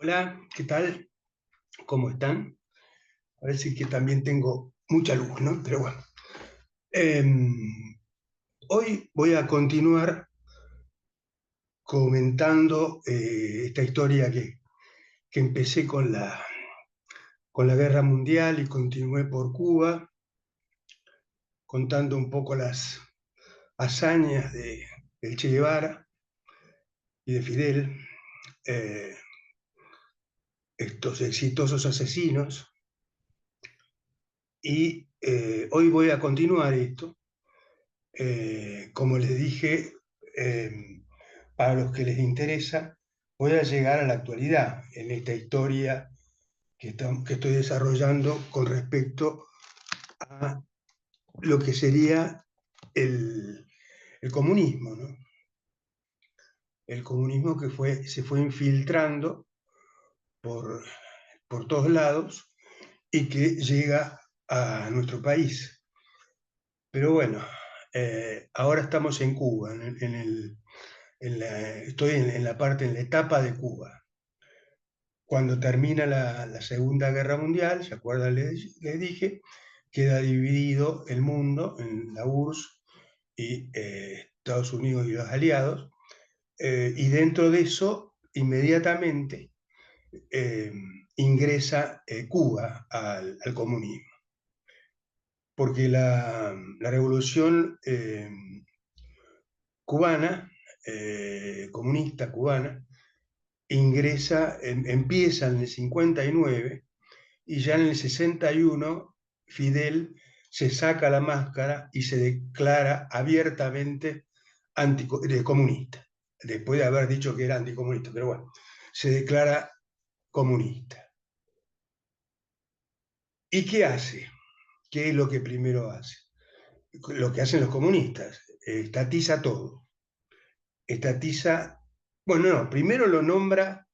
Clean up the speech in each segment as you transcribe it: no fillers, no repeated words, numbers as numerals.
Hola, ¿qué tal? ¿Cómo están? Parece que también tengo mucha luz, ¿no? Pero bueno. Hoy voy a continuar comentando esta historia que empecé con la Guerra Mundial y continué por Cuba, contando un poco las hazañas del Che Guevara y de Fidel, eh, estos exitosos asesinos. Y hoy voy a continuar esto. Como les dije, eh, para los que les interesa, voy a llegar a la actualidad en esta historia que estoy desarrollando con respecto a lo que sería el, el comunismo, ¿no? El comunismo se fue infiltrando por, por todos lados y que llega a nuestro país. Pero bueno, ahora estamos en Cuba, estoy en la parte, en la etapa de Cuba. Cuando termina la Segunda Guerra Mundial, ¿se acuerdan? Les dije, queda dividido el mundo en la URSS y Estados Unidos y los aliados, y dentro de eso, inmediatamente eh, ingresa Cuba al comunismo, porque la revolución cubana, comunista cubana, empieza en el 59 y ya en el 61 Fidel se saca la máscara y se declara abiertamente comunista, después de haber dicho que era anticomunista, pero bueno, se declara comunista. ¿Y qué hace? ¿Qué es lo que primero hace? Lo que hacen los comunistas, estatiza todo. Estatiza, bueno, no, primero lo nombra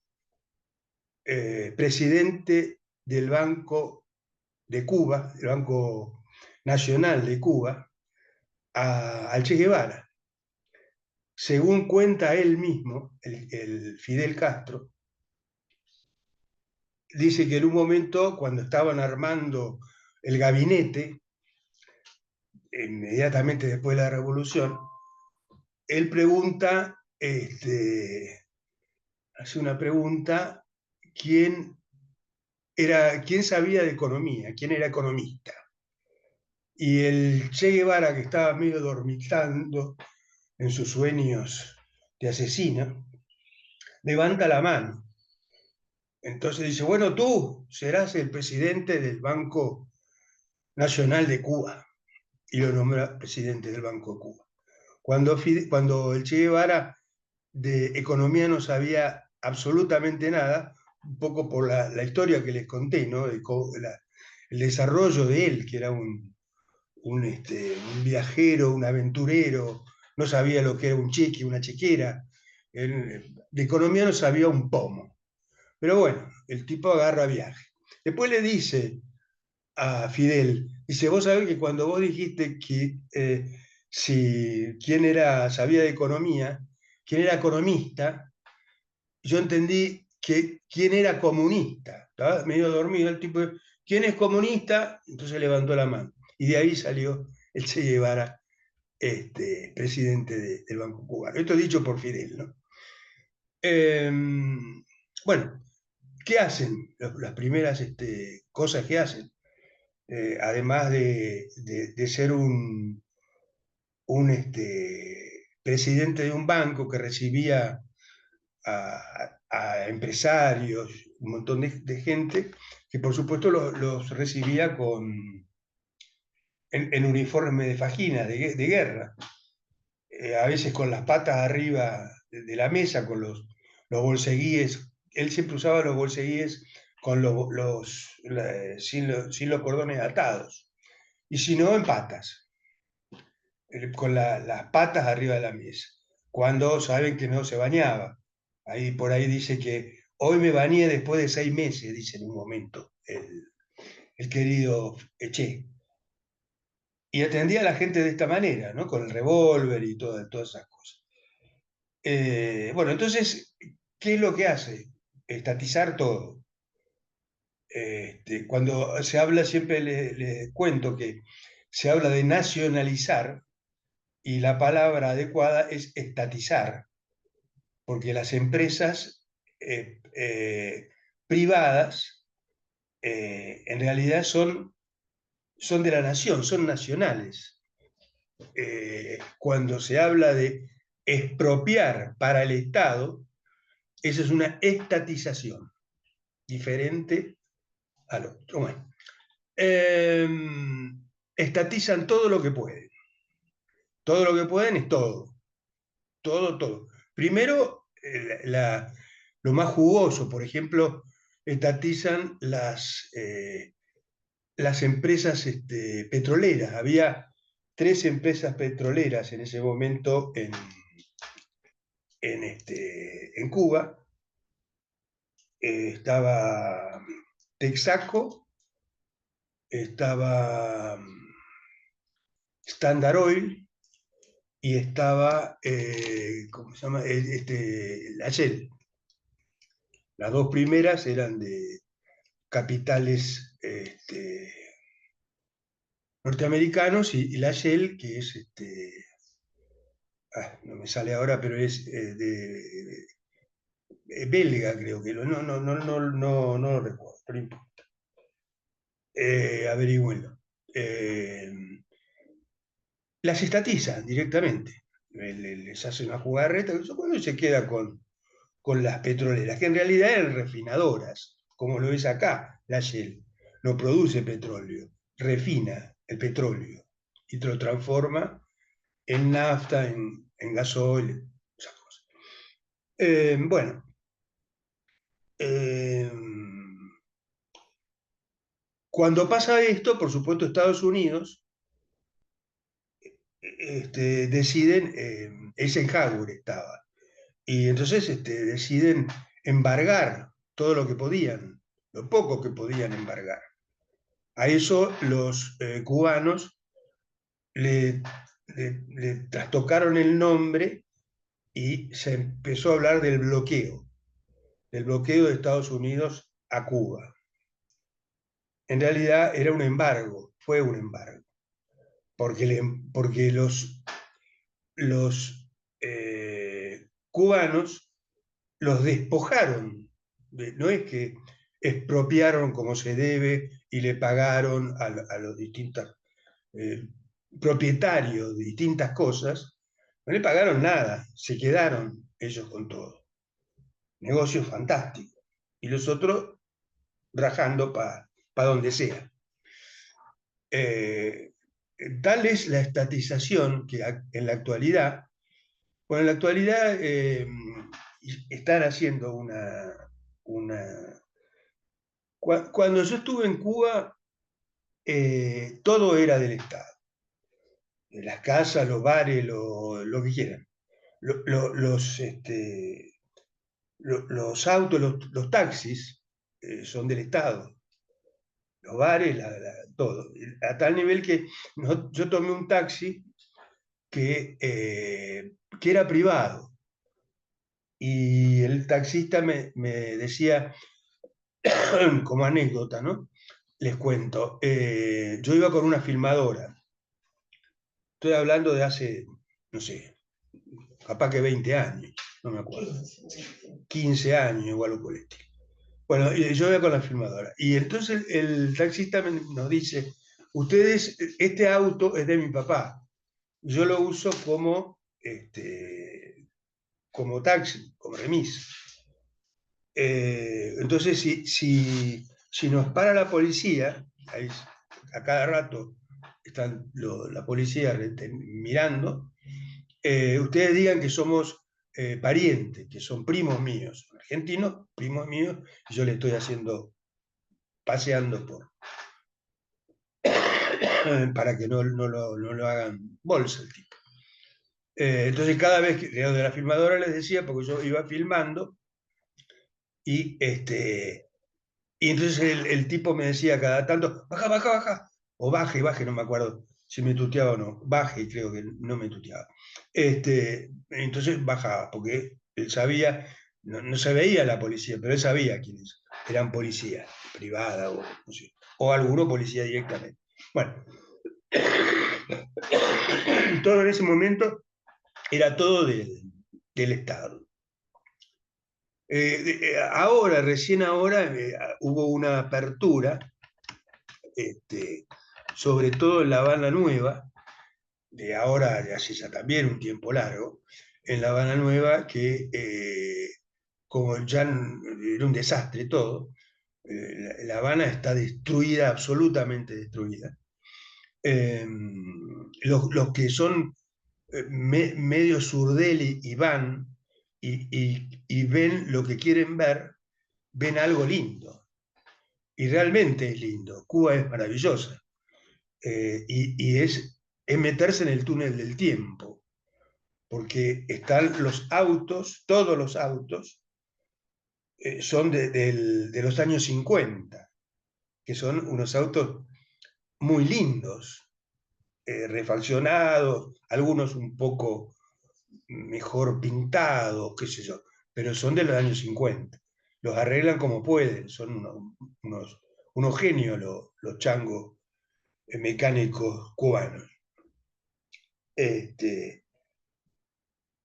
presidente del Banco de Cuba, el Banco Nacional de Cuba, al Che Guevara. Según cuenta él mismo, el Fidel Castro, dice que en un momento, cuando estaban armando el gabinete, inmediatamente después de la revolución, él pregunta, hace una pregunta, quién sabía de economía, quién era economista. Y el Che Guevara, que estaba medio dormitando en sus sueños de asesino, levanta la mano. Entonces dice, bueno, tú serás el presidente del Banco Nacional de Cuba. Y lo nombra presidente del Banco de Cuba. Cuando el Che Guevara de economía no sabía absolutamente nada, un poco por la historia que les conté, ¿no? El desarrollo de él, que era un viajero, un aventurero, no sabía lo que era un cheque, una chequera, de economía no sabía un pomo. Pero bueno, el tipo agarra viaje. Después le dice a Fidel, dice, vos sabés que cuando vos dijiste que si sabía de economía, quién era economista, yo entendí que quién era comunista. Estaba medio dormido el tipo, ¿quién es comunista? Entonces levantó la mano. Y de ahí salió el Che Guevara, presidente del Banco Cubano. Esto dicho por Fidel, ¿no? Eh, bueno, ¿qué hacen? Las primeras cosas que hacen, además de ser un presidente de un banco que recibía a empresarios, un montón de gente, que por supuesto los recibía en uniforme de fajina, de guerra, a veces con las patas arriba de la mesa, con los bolseguíes. Él siempre usaba los bolseguíes con sin los cordones atados, y si no, en patas, con las patas arriba de la mesa, cuando saben que no se bañaba. Ahí por ahí dice que hoy me bañé después de 6 meses, dice en un momento el querido Eche. Y atendía a la gente de esta manera, ¿no? Con el revólver y todas esas cosas. Bueno, entonces, ¿qué es lo que hace? estatizar todo. Cuando se habla, siempre les cuento que se habla de nacionalizar y la palabra adecuada es estatizar, porque las empresas privadas en realidad son de la nación, son nacionales. Cuando se habla de expropiar para el Estado, eso es una estatización, diferente al otro. Bueno, eh, estatizan todo lo que pueden. Todo lo que pueden es todo. Todo, todo. Primero, lo más jugoso, por ejemplo, estatizan las empresas petroleras. Había 3 empresas petroleras en ese momento en Cuba. Estaba Texaco, estaba Standard Oil y estaba, ¿cómo se llama? La Shell. Las 2 primeras eran de capitales norteamericanos y la Shell, que es, no me sale ahora, pero es belga, creo que no lo recuerdo, pero no importa. Averigüenlo. Las estatizan directamente. Les hace una jugarreta y se queda con las petroleras, que en realidad eran refinadoras, como lo es acá, la Shell. No produce petróleo, refina el petróleo y te lo transforma en nafta, en gasoil, esas cosas. Bueno, eh, cuando pasa esto, por supuesto, Estados Unidos deciden, Eisenhower estaba, y entonces deciden embargar todo lo que podían, lo poco que podían embargar. A eso los cubanos le trastocaron el nombre y se empezó a hablar del bloqueo de Estados Unidos a Cuba. En realidad era un embargo, fue un embargo, porque los cubanos los despojaron. No es que expropiaron como se debe y le pagaron a los distintos eh, propietarios de distintas cosas, no le pagaron nada, se quedaron ellos con todo. Negocio fantástico. Y los otros rajando para donde sea. Eh, Tal es la estatización que en la actualidad, bueno, en la actualidad están haciendo una... Cuando yo estuve en Cuba, todo era del Estado. Las casas, los bares, lo que quieran. Los autos, los taxis son del Estado. Los bares, todo. A tal nivel que yo tomé un taxi que era privado. Y el taxista me decía, como anécdota, ¿no? Les cuento, yo iba con una filmadora. Estoy hablando de hace, no sé, capaz que 20 años, no me acuerdo. 15 años, igual o por el estilo. Bueno, yo iba con la filmadora. Y entonces el taxista nos dice, ustedes, este auto es de mi papá. Yo lo uso como taxi, como remis. Entonces, si nos para la policía, ahí, a cada rato están la policía mirando, ustedes digan que somos parientes, que son primos míos, argentinos, primos míos, y yo le estoy paseando para que no lo hagan bolsa el tipo. Entonces cada vez que de la filmadora les decía, porque yo iba filmando, y entonces el tipo me decía cada tanto, baja, baja, baja, o baje, baje, no me acuerdo si me tuteaba o no, baje, creo que no me tuteaba. Entonces bajaba, porque él sabía no se veía la policía, pero él sabía quiénes eran policías, privada o, no sé, o alguno policía directamente. Bueno, todo en ese momento era todo del Estado. Ahora, recién ahora, hubo una apertura, este, sobre todo en La Habana Nueva, de ahora, de hace ya también un tiempo largo, en La Habana Nueva, que como ya era un desastre todo, La Habana está destruida, absolutamente destruida. Eh, los que son medio surdeli y van y ven lo que quieren ver, ven algo lindo. Y realmente es lindo. Cuba es maravillosa. Es meterse en el túnel del tiempo, porque están los autos, todos los autos, son de los años 50, que son unos autos muy lindos, refaccionados, algunos un poco mejor pintados, qué sé yo, pero son de los años 50. Los arreglan como pueden, son unos genios los changos mecánicos cubanos. Este,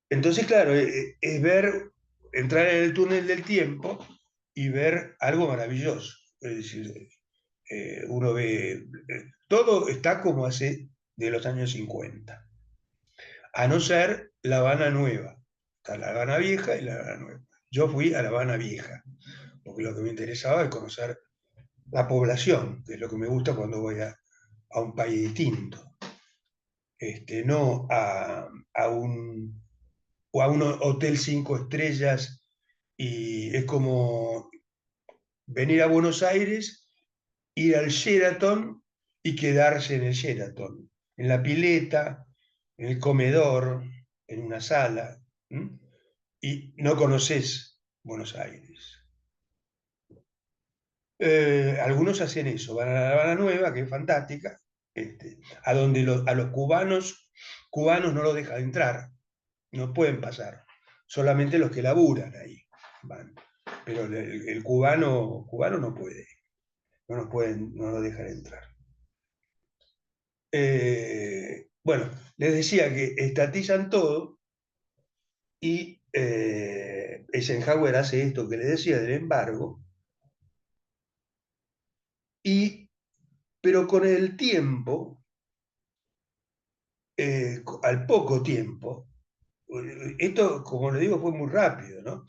entonces, claro, es ver, entrar en el túnel del tiempo y ver algo maravilloso. Es decir, uno ve, todo está como hace de los años 50, a no ser La Habana Nueva. Está La Habana Vieja y La Habana Nueva. Yo fui a La Habana Vieja, porque lo que me interesaba es conocer la población, que es lo que me gusta cuando voy a un país distinto. No a un hotel 5 estrellas, y es como venir a Buenos Aires, ir al Sheraton y quedarse en el Sheraton, en la pileta, en el comedor, en una sala, ¿m? Y no conoces Buenos Aires. Algunos hacen eso, van a La Habana Nueva, que es fantástica, a donde a los cubanos no los dejan entrar, no pueden pasar, solamente los que laburan ahí van. Pero el cubano no puede, no nos dejan entrar. Bueno, les decía que estatizan todo y Eisenhower hace esto que les decía del embargo, pero con el tiempo, al poco tiempo, esto, como le digo, fue muy rápido, ¿no?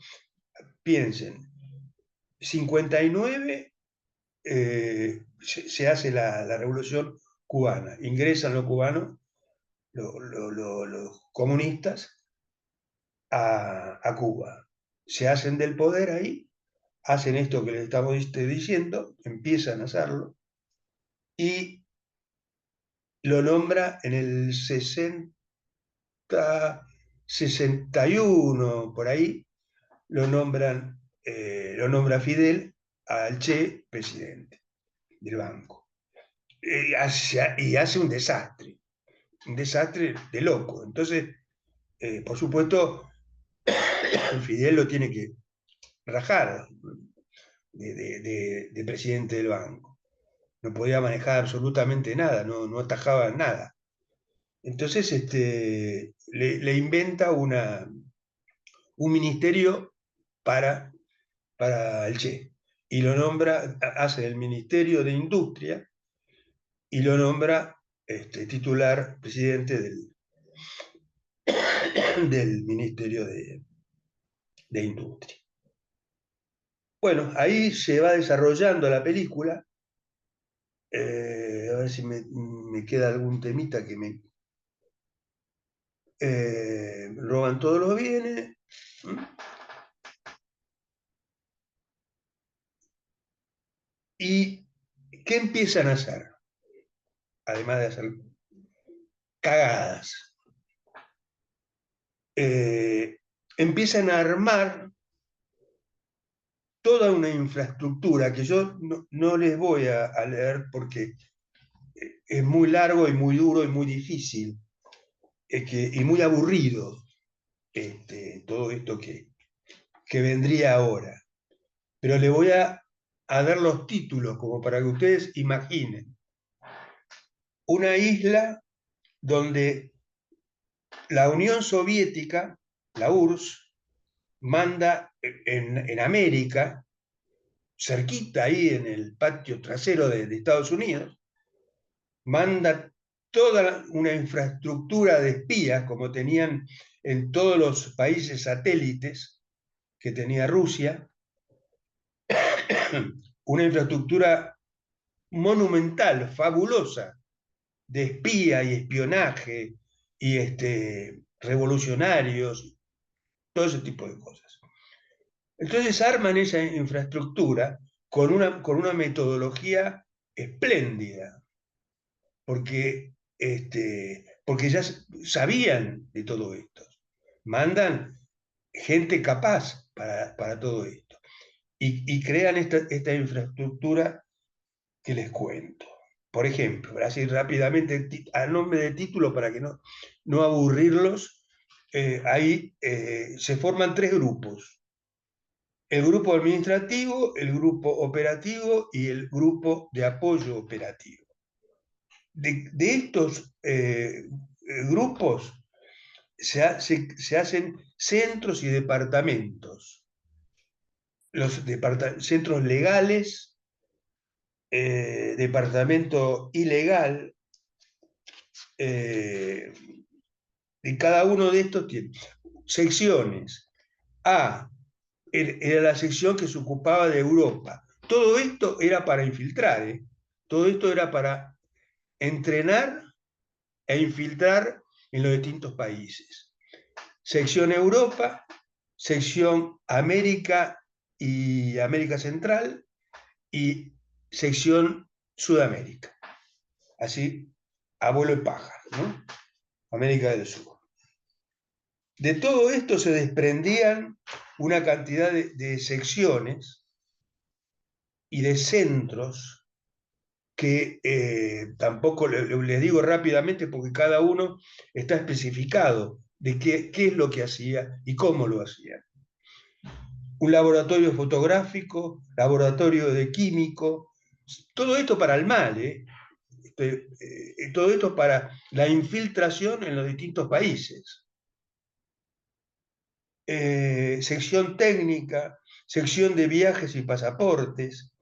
Piensen, 59 se hace la revolución cubana, ingresan los cubanos, los comunistas, a Cuba. Se hacen del poder ahí, hacen esto que les estamos diciendo, empiezan a hacerlo, y lo nombra en el 61 por ahí, lo nombra Fidel al Che presidente del banco. Y hace un desastre de loco. Entonces, por supuesto, Fidel lo tiene que rajar de presidente del banco. No podía manejar absolutamente nada, no atajaba nada. Entonces, le inventa un ministerio para, para el Che, y lo nombra, hace el Ministerio de Industria, y lo nombra titular presidente del Ministerio de Industria. Bueno, ahí se va desarrollando la película. A ver si me queda algún temita que me roban todos los bienes. ¿Y qué empiezan a hacer? Además de hacer cagadas. Empiezan a armar toda una infraestructura que yo no les voy a leer porque es muy largo y muy duro y muy difícil, y muy aburrido, todo esto que vendría ahora. Pero le voy a dar los títulos como para que ustedes imaginen. Una isla donde la Unión Soviética, la URSS, manda en América, cerquita ahí en el patio trasero de Estados Unidos, manda toda una infraestructura de espías, como tenían en todos los países satélites que tenía Rusia, una infraestructura monumental, fabulosa, de espía y espionaje y revolucionarios, todo ese tipo de cosas. Entonces arman esa infraestructura con una metodología espléndida, porque, porque ya sabían de todo esto. Mandan gente capaz para todo esto. Y crean esta infraestructura que les cuento. Por ejemplo, así rápidamente, a nombre de título, para que no aburrirlos, ahí se forman tres grupos. El grupo administrativo, el grupo operativo y el grupo de apoyo operativo. De estos grupos se hacen centros y departamentos. Los centros legales, departamento ilegal, y cada uno de estos tiene secciones. Era la sección que se ocupaba de Europa. Todo esto era para infiltrar, ¿eh? Todo esto era para entrenar e infiltrar en los distintos países. Sección Europa, sección América y América Central y sección Sudamérica. Así, abuelo de pájaro, ¿no? América del Sur. De todo esto se desprendían una cantidad de secciones y de centros que tampoco les digo rápidamente porque cada uno está especificado de qué es lo que hacía y cómo lo hacía. Un laboratorio fotográfico, laboratorio de químico, todo esto para el mal, todo esto para la infiltración en los distintos países. Sección técnica, sección de viajes y pasaportes,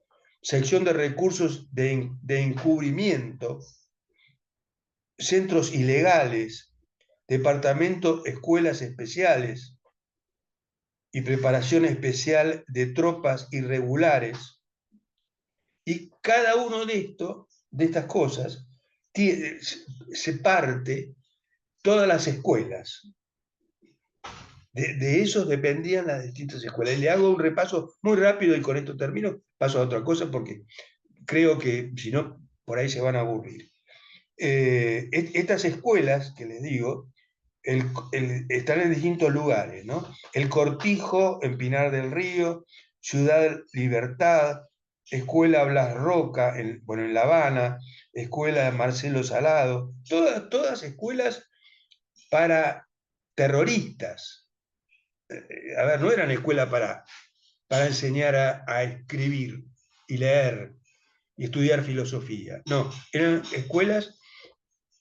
sección de recursos de encubrimiento, centros ilegales, departamento escuelas especiales y preparación especial de tropas irregulares. Y cada uno de estas cosas, se parte todas las escuelas. De esos dependían las distintas escuelas. Y le hago un repaso muy rápido y con esto termino, paso a otra cosa porque creo que si no, por ahí se van a aburrir. Estas escuelas que les digo, están en distintos lugares, ¿no? El Cortijo, en Pinar del Río, Ciudad Libertad, Escuela Blas Roca, en La Habana, Escuela Marcelo Salado, todas escuelas para terroristas. A ver, no eran escuelas para enseñar a escribir y leer y estudiar filosofía. No, eran escuelas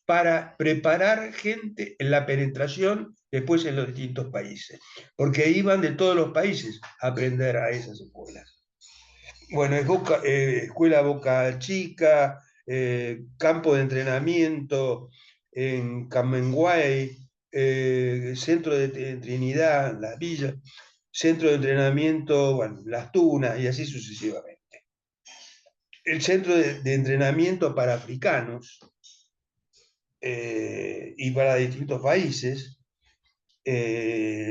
para preparar gente en la penetración después en los distintos países, porque iban de todos los países a aprender a esas escuelas. Bueno, es Escuela Boca Chica, campo de entrenamiento en Camenguay, centro de Trinidad, Las Villas, centro de entrenamiento, bueno, Las Tunas y así sucesivamente. El centro de entrenamiento para africanos y para distintos países,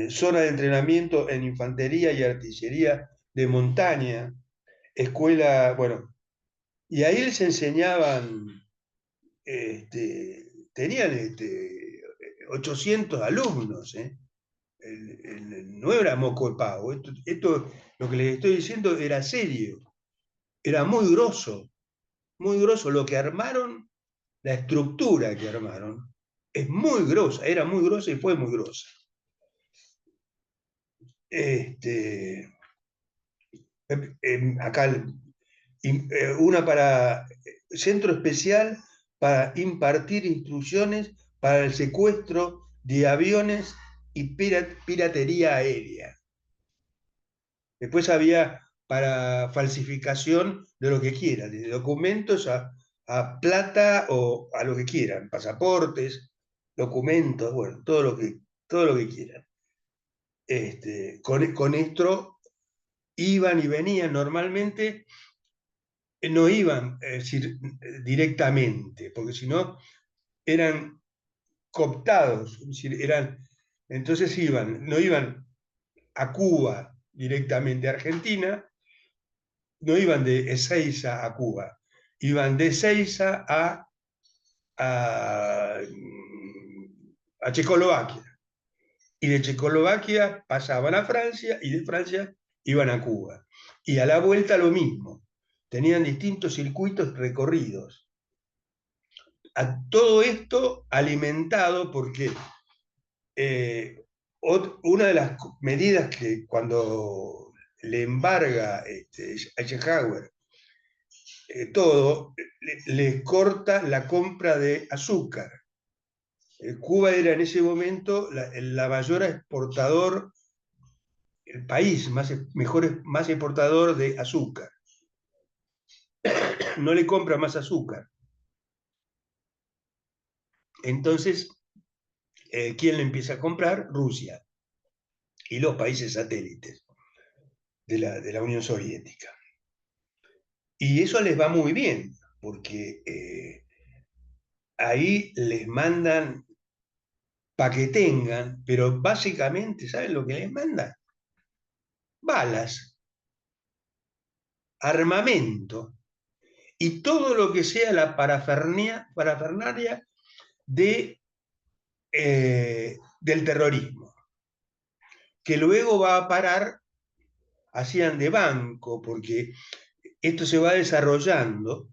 zona de entrenamiento en infantería y artillería de montaña, escuela, bueno, y ahí les enseñaban, tenían 800 alumnos, no era moco de pavo, esto, lo que les estoy diciendo era serio, era muy grosso lo que armaron, la estructura que armaron, es muy grosa, era muy grosa y fue muy grosa. este, acá, una para centro especial para impartir instrucciones para el secuestro de aviones y piratería aérea. Después había para falsificación de lo que quieran, desde documentos a plata o a lo que quieran, pasaportes, documentos, bueno, todo lo que quieran. Con esto iban y venían normalmente, no iban, es decir, directamente, porque si no eran cooptados, es decir, entonces no iban a Cuba directamente, a Argentina, no iban de Ezeiza a Cuba, iban de Ezeiza a, a Checoslovaquia, y de Checoslovaquia pasaban a Francia, y de Francia iban a Cuba. Y a la vuelta lo mismo, tenían distintos circuitos recorridos. A todo esto alimentado porque una de las medidas que cuando le embarga Eisenhower todo, le corta la compra de azúcar. Cuba era en ese momento la mayor exportador, el país más exportador de azúcar. No le compra más azúcar. Entonces, ¿quién le empieza a comprar? Rusia y los países satélites de la Unión Soviética. Y eso les va muy bien, porque ahí les mandan para que tengan, pero básicamente, ¿saben lo que les mandan? Balas, armamento y todo lo que sea la parafernalia del terrorismo, que luego va a parar, hacían de banco, porque esto se va desarrollando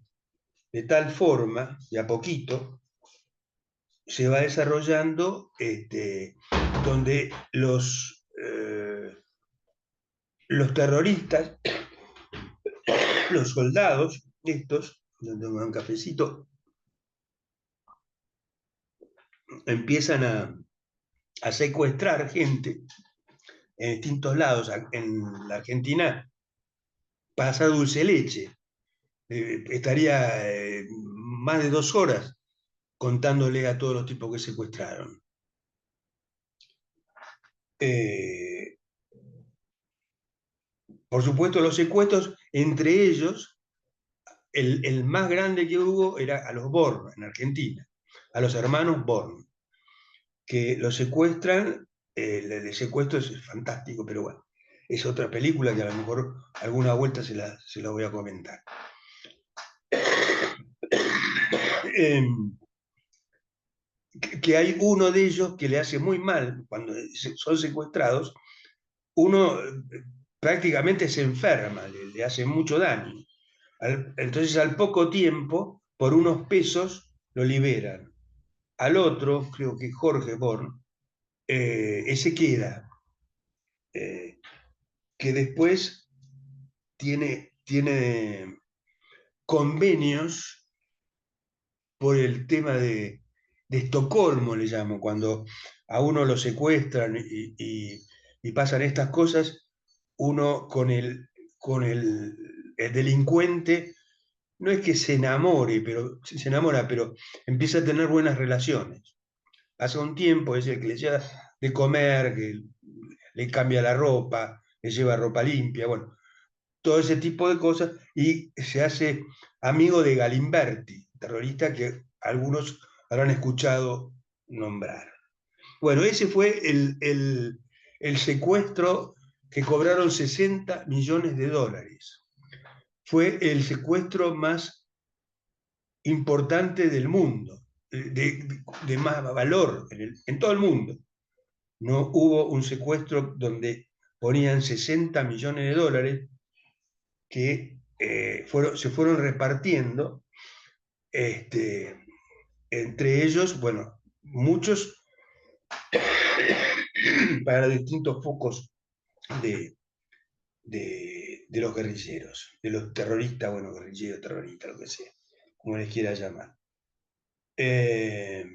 de tal forma, de a poquito, se va desarrollando donde los terroristas, los soldados, estos, donde un cafecito, empiezan a secuestrar gente en distintos lados. En la Argentina pasa dulce leche. Estaría más de 2 horas contándole a todos los tipos que secuestraron. Eh, por supuesto, los secuestros, entre ellos, el más grande que hubo era a los Born en Argentina, a los hermanos Born, que los secuestran. El secuestro es fantástico, pero bueno, es otra película que a lo mejor alguna vuelta se la voy a comentar. Que hay uno de ellos que le hace muy mal cuando son secuestrados, uno prácticamente se enferma, le hace mucho daño. Entonces al poco tiempo, por unos pesos, lo liberan. Al otro, creo que Jorge Born, ese queda, eh, que después tiene convenios por el tema de Estocolmo, le llamo, cuando a uno lo secuestran y pasan estas cosas, uno el delincuente, no es que se enamore, pero se enamora, pero empieza a tener buenas relaciones. Hace un tiempo es el que le lleva de comer, que le cambia la ropa, le lleva ropa limpia, bueno, todo ese tipo de cosas, y se hace amigo de Galimberti, terrorista que algunos habrán escuchado nombrar. Bueno, ese fue el secuestro que cobraron 60 millones de dólares. Fue el secuestro más importante del mundo, de más valor en todo el mundo. No hubo un secuestro donde ponían 60 millones de dólares que se fueron repartiendo entre ellos, bueno, muchos para distintos focos de, de los guerrilleros, de los terroristas, bueno, guerrilleros, terroristas, lo que sea, como les quiera llamar. Eh,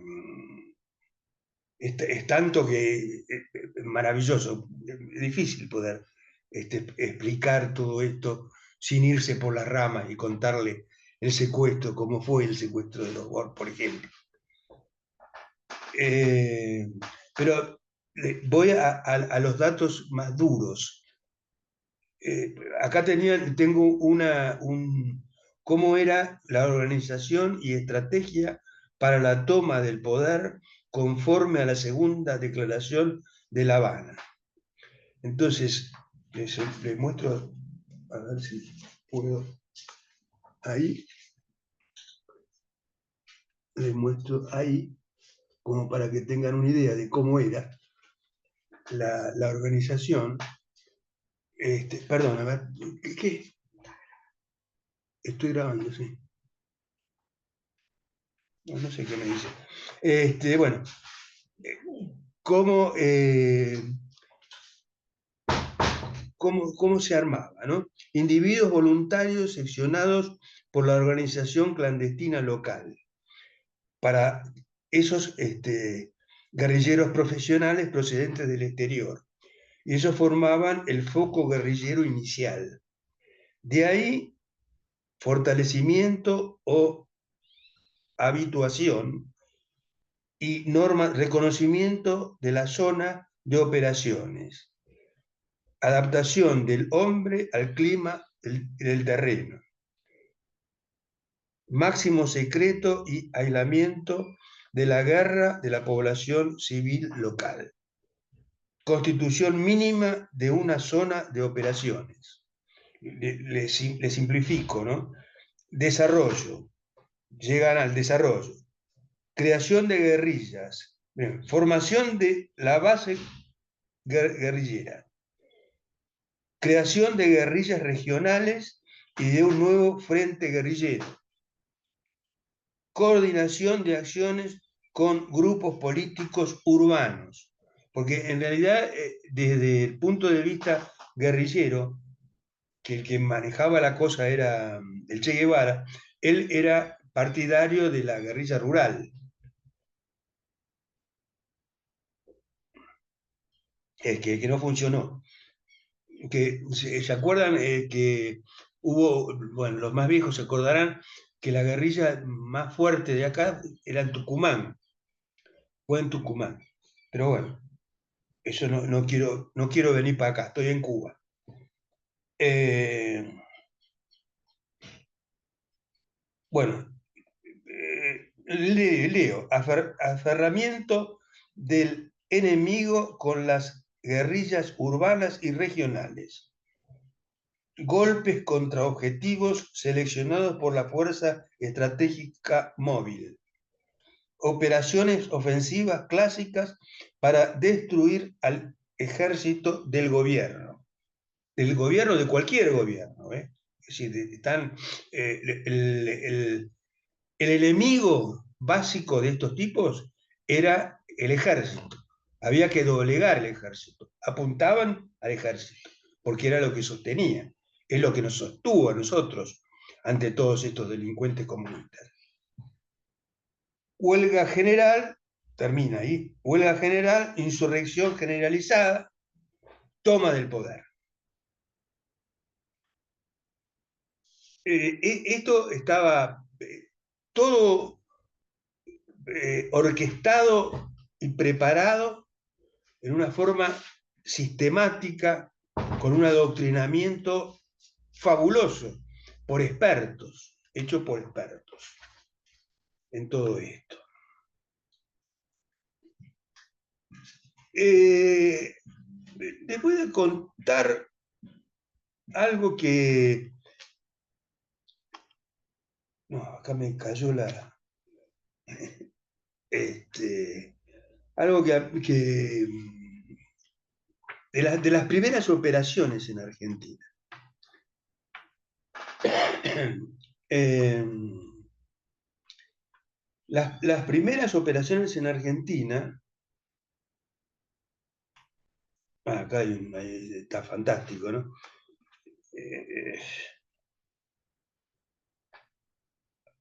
es tanto que es maravilloso, es difícil poder explicar todo esto sin irse por las ramas y contarle el secuestro, cómo fue el secuestro de los Borg, por ejemplo. Eh, pero voy a los datos más duros. Acá tengo cómo era la organización y estrategia para la toma del poder conforme a la segunda declaración de La Habana. Entonces, les muestro, a ver si puedo, ahí, les muestro ahí, como para que tengan una idea de cómo era la organización. Perdón, a ver, ¿qué? Estoy grabando, sí. No sé qué me dice. Bueno, cómo, cómo se armaba, ¿no? Individuos voluntarios seccionados por la organización clandestina local para esos guerrilleros profesionales procedentes del exterior. Y ellos formaban el foco guerrillero inicial. De ahí, fortalecimiento o habituación y reconocimiento de la zona de operaciones, adaptación del hombre al clima del terreno, máximo secreto y aislamiento de la guerra de la población civil local, constitución mínima de una zona de operaciones. Le simplifico, ¿no? Desarrollo, llegan al desarrollo, creación de guerrillas, bien, formación de la base guerrillera, creación de guerrillas regionales y de un nuevo frente guerrillero, coordinación de acciones con grupos políticos urbanos, porque en realidad desde el punto de vista guerrillero, que el que manejaba la cosa era el Che Guevara, él era partidario de la guerrilla rural, que no funcionó. ¿Se acuerdan que hubo, bueno, los más viejos se acordarán que la guerrilla más fuerte de acá era en Tucumán, fue en Tucumán. Pero bueno, eso no quiero venir para acá, estoy en Cuba. Eh, bueno, leo, aferramiento del enemigo con las guerrillas urbanas y regionales. Golpes contra objetivos seleccionados por la Fuerza Estratégica Móvil. Operaciones ofensivas clásicas para destruir al ejército del gobierno, de cualquier gobierno. Es decir, el enemigo básico de estos tipos era el ejército. Había que doblegar el ejército. Apuntaban al ejército, porque era lo que sostenía, es lo que nos sostuvo a nosotros ante todos estos delincuentes comunistas. Huelga general, termina ahí, huelga general, insurrección generalizada, toma del poder. Esto estaba todo orquestado y preparado en una forma sistemática, con un adoctrinamiento fabuloso, por expertos, hecho por expertos en todo esto. Les voy a contar algo que... No, acá me cayó la... algo que de las primeras operaciones en Argentina. Las primeras operaciones en Argentina Acá está fantástico, ¿no? Eh,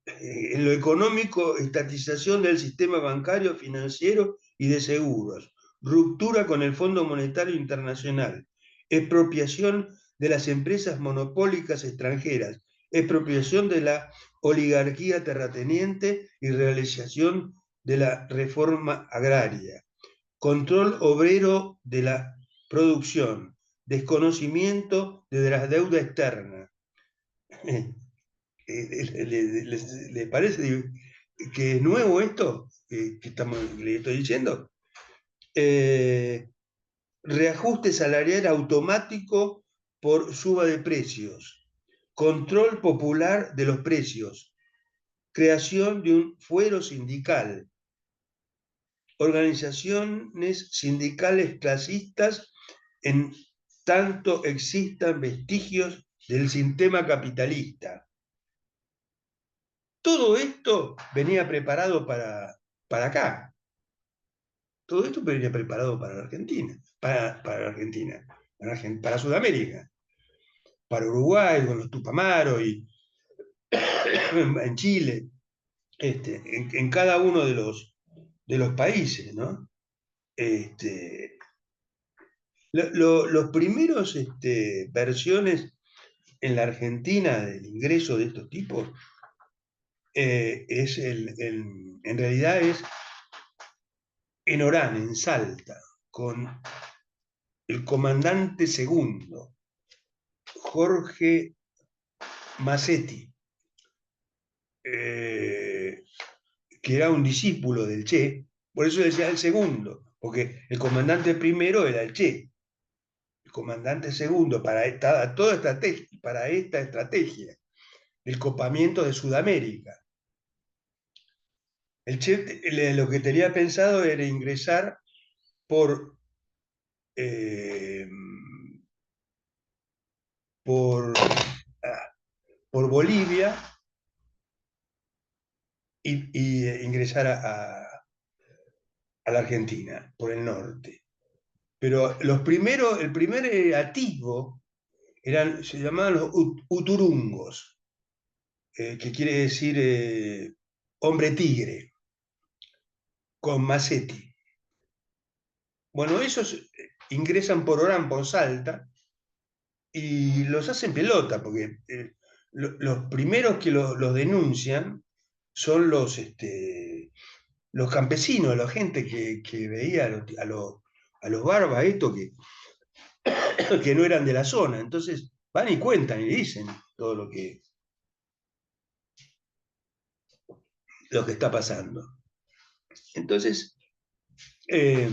en lo económico, estatización del sistema bancario, financiero y de seguros, ruptura con el Fondo Monetario Internacional, expropiación de las empresas monopólicas extranjeras, expropiación de la oligarquía terrateniente y realización de la reforma agraria, control obrero de la producción, desconocimiento de la deuda externa. ¿Le parece que es nuevo esto le estoy diciendo? Eh, reajuste salarial automático por suba de precios, control popular de los precios, creación de un fuero sindical, organizaciones sindicales clasistas en tanto existan vestigios del sistema capitalista. Todo esto venía preparado para acá. Todo esto venía preparado para la Argentina, para Argentina, para Sudamérica, para Uruguay con los Tupamaros y en Chile, en cada uno de los países, ¿no? Este, los primeros versiones en la Argentina del ingreso de estos tipos en realidad es en Orán, en Salta, con el comandante segundo, Jorge Massetti, eh, que era un discípulo del Che, por eso decía el segundo, porque el comandante primero era el Che, el comandante segundo para esta estrategia, el copamiento de Sudamérica. El Che lo que tenía pensado era ingresar por, eh, por, por Bolivia y ingresar a la Argentina por el norte. Pero el primer atisbo se llamaban los uturungos, que quiere decir hombre tigre, con Macetti. Bueno, esos ingresan por Orán, por Salta, y los hacen pelota, porque los primeros que los denuncian son los campesinos, la gente que veía a los barbas, esto que no eran de la zona. Entonces van y cuentan y dicen todo lo que está pasando. Entonces, eh,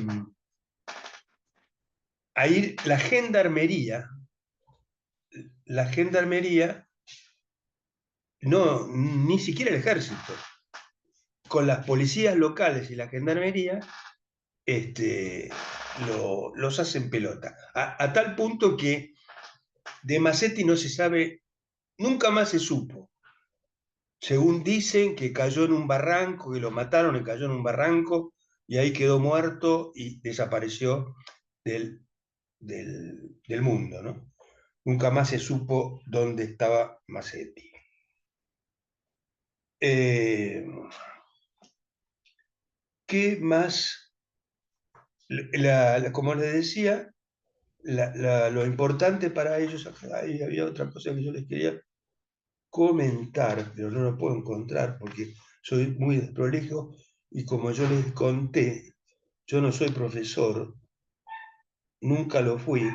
ahí la gendarmería, no, ni siquiera el ejército, con las policías locales y la gendarmería, los hacen pelota. A tal punto que de Macetti no se sabe, nunca más se supo. Según dicen que cayó en un barranco, que lo mataron y cayó en un barranco, y ahí quedó muerto y desapareció del, del mundo, ¿no? Nunca más se supo dónde estaba Macetti. Eh, ¿Qué más? Como les decía, lo importante para ellos, ahí había otra cosa que yo les quería comentar, pero no lo puedo encontrar porque soy muy desprolijo y como yo les conté, yo no soy profesor, nunca lo fui.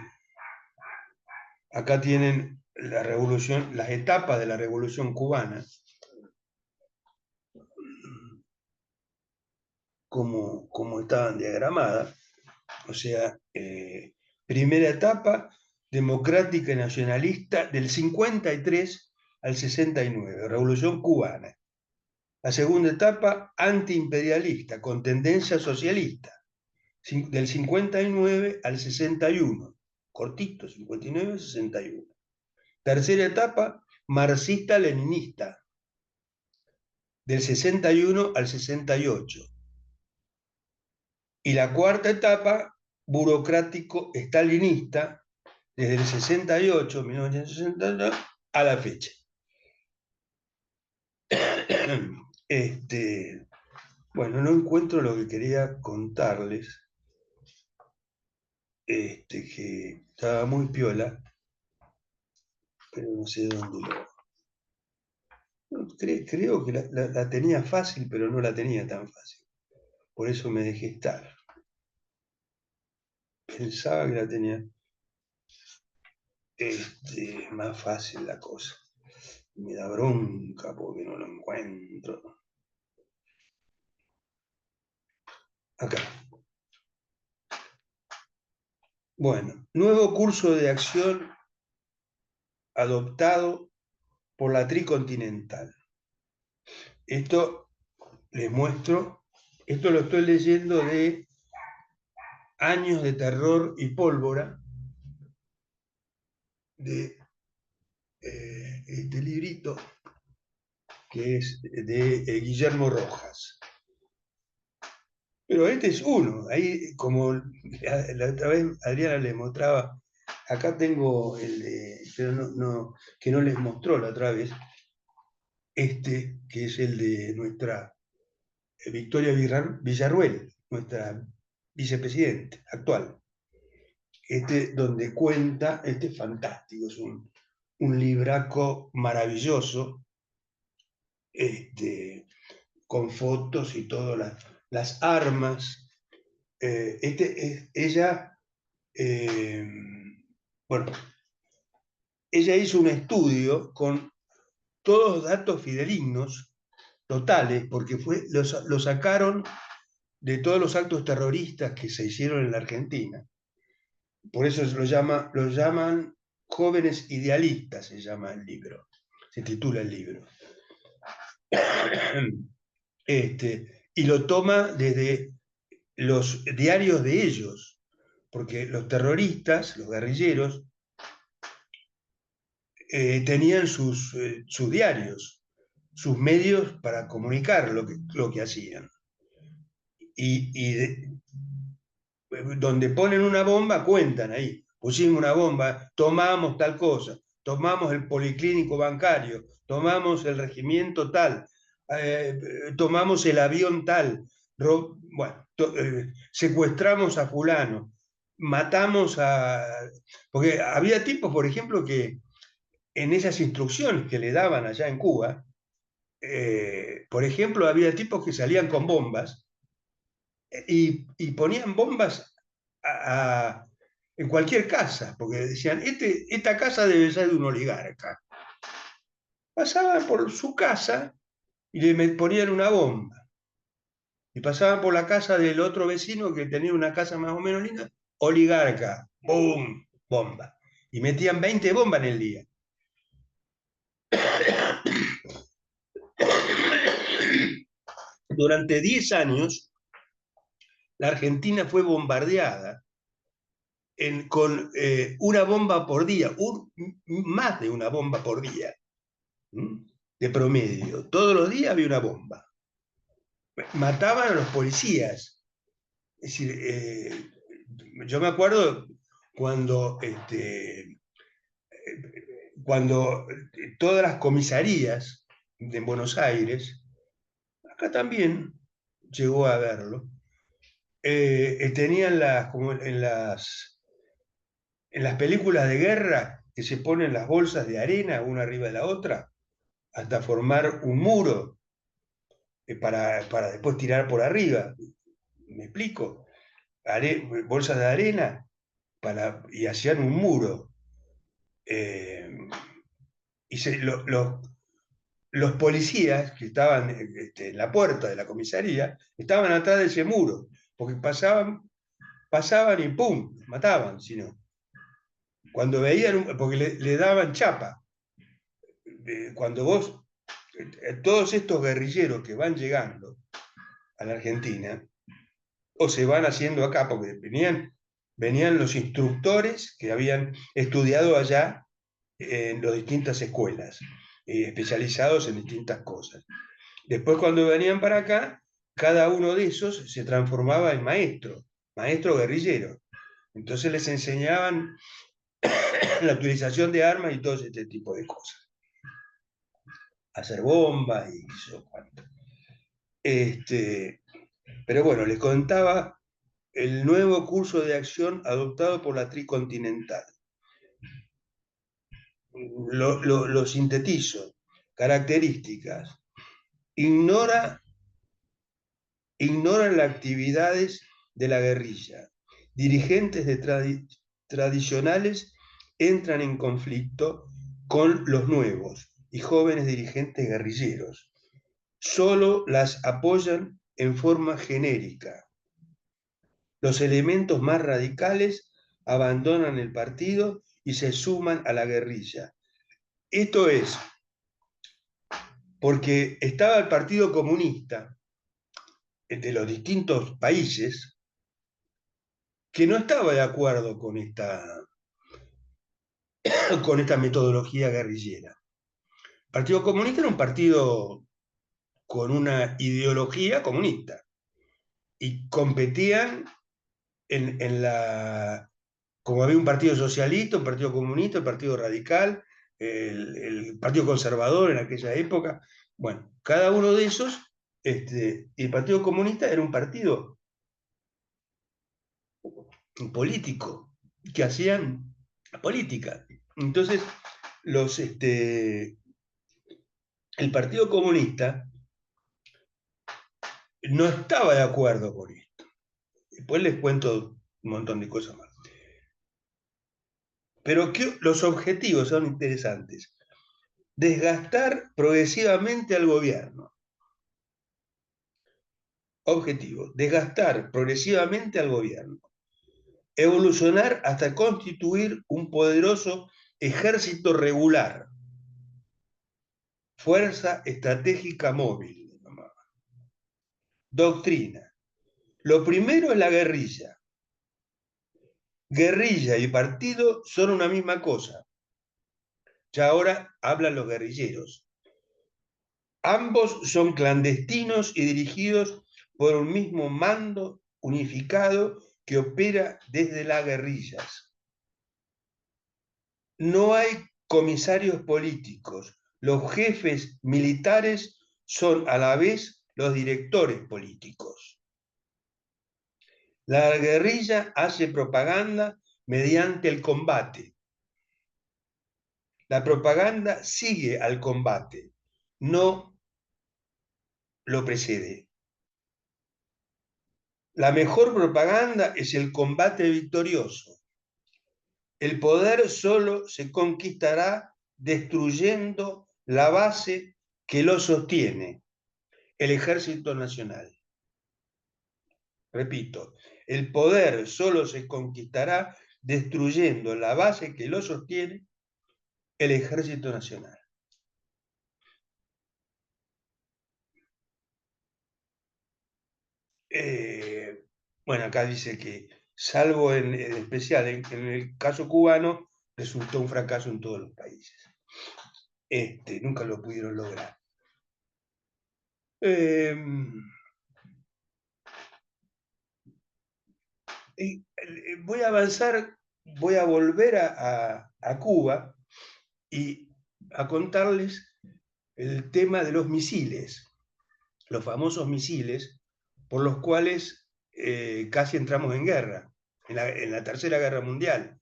Acá tienen la revolución, las etapas de la revolución cubana, como estaban diagramadas. O sea, primera etapa, democrática y nacionalista, del 53 al 69, revolución cubana. La segunda etapa, antiimperialista, con tendencia socialista, del 59 al 61, cortito, 59 al 61. Tercera etapa, marxista-leninista, del 61 al 68. Y la cuarta etapa, burocrático estalinista desde el 68, 1968, a la fecha. Bueno, no encuentro lo que quería contarles, que estaba muy piola, pero no sé dónde lo... Creo que la tenía fácil, pero no la tenía tan fácil. Por eso me dejé estar. Pensaba que la tenía más fácil la cosa. Me da bronca porque no lo encuentro. Acá. Bueno, nuevo curso de acción adoptado por la Tricontinental. Esto les muestro, esto lo estoy leyendo de Años de Terror y Pólvora, de este librito que es de Guillermo Rojas. Pero este es uno, ahí como la otra vez Adriana les mostraba, acá tengo el de, pero que no les mostró la otra vez, que es el de nuestra Victoria Villarruel, nuestra vicepresidenta actual. Donde cuenta, es fantástico, es un libraco maravilloso, con fotos y todas las armas. Ella, bueno, ella hizo un estudio con todos los datos fidedignos, totales, porque lo sacaron de todos los actos terroristas que se hicieron en la Argentina. Por eso lo llaman Jóvenes Idealistas, se llama el libro, se titula el libro. Y lo toma desde los diarios de ellos, porque los terroristas, los guerrilleros, tenían sus diarios, sus medios para comunicar lo que hacían. Donde ponen una bomba, cuentan ahí. Pusimos una bomba, tomamos tal cosa, tomamos el policlínico bancario, tomamos el regimiento tal, tomamos el avión tal, bueno, secuestramos a fulano, matamos a... Porque había tipos, por ejemplo, que en esas instrucciones que le daban allá en Cuba, por ejemplo, había tipos que salían con bombas y ponían bombas en cualquier casa, porque decían, esta casa debe ser de un oligarca. Pasaban por su casa y le ponían una bomba. Y pasaban por la casa del otro vecino que tenía una casa más o menos linda, oligarca, ¡boom! Bomba. Y metían 20 bombas en el día. Durante 10 años, la Argentina fue bombardeada con una bomba por día, más de una bomba por día, de promedio. Todos los días había una bomba. Mataban a los policías. Es decir, yo me acuerdo cuando, cuando todas las comisarías de Buenos Aires, acá también llegó a verlo, tenían como en las películas de guerra que se ponen las bolsas de arena una arriba de la otra hasta formar un muro para después tirar por arriba. ¿Me explico? Bolsas de arena y hacían un muro. Y los policías que estaban en la puerta de la comisaría estaban atrás de ese muro, porque pasaban y ¡pum! Mataban, sino. Cuando veían, porque le daban chapa. Cuando vos, todos estos guerrilleros que van llegando a la Argentina, o se van haciendo acá, porque venían los instructores que habían estudiado allá en las distintas escuelas, especializados en distintas cosas. Después, cuando venían para acá, cada uno de esos se transformaba en maestro guerrillero. Entonces les enseñaban la utilización de armas y todo este tipo de cosas. Hacer bombas y eso cuánto. Pero bueno, les contaba el nuevo curso de acción adoptado por la Tricontinental. Lo sintetizo. Características. Ignoran las actividades de la guerrilla. Dirigentes tradicionales entran en conflicto con los nuevos y jóvenes dirigentes guerrilleros. Solo las apoyan en forma genérica. Los elementos más radicales abandonan el partido y se suman a la guerrilla. Esto es porque estaba el Partido Comunista de los distintos países que no estaba de acuerdo con esta metodología guerrillera. El Partido Comunista era un partido con una ideología comunista y competían en la... Como había un partido socialista, un partido comunista, el partido radical, el partido conservador en aquella época. Bueno, cada uno de esos, el Partido Comunista era un partido político que hacían política. Entonces, el Partido Comunista no estaba de acuerdo con esto. Después les cuento un montón de cosas más. Pero los objetivos son interesantes. Desgastar progresivamente al gobierno. Objetivo, desgastar progresivamente al gobierno. Evolucionar hasta constituir un poderoso ejército regular. Fuerza estratégica móvil. Doctrina. Lo primero es la guerrilla. Guerrilla y partido son una misma cosa. Ya ahora hablan los guerrilleros. Ambos son clandestinos y dirigidos por un mismo mando unificado que opera desde las guerrillas. No hay comisarios políticos. Los jefes militares son a la vez los directores políticos. La guerrilla hace propaganda mediante el combate. La propaganda sigue al combate, no lo precede. La mejor propaganda es el combate victorioso. El poder solo se conquistará destruyendo la base que lo sostiene, el Ejército Nacional. Repito, el poder solo se conquistará destruyendo la base que lo sostiene, el Ejército Nacional. Bueno, acá dice que, salvo en especial en el caso cubano, resultó un fracaso en todos los países. Nunca lo pudieron lograr. Voy a avanzar, voy a volver a Cuba y a contarles el tema de los misiles, los famosos misiles por los cuales casi entramos en guerra, en la Tercera Guerra Mundial.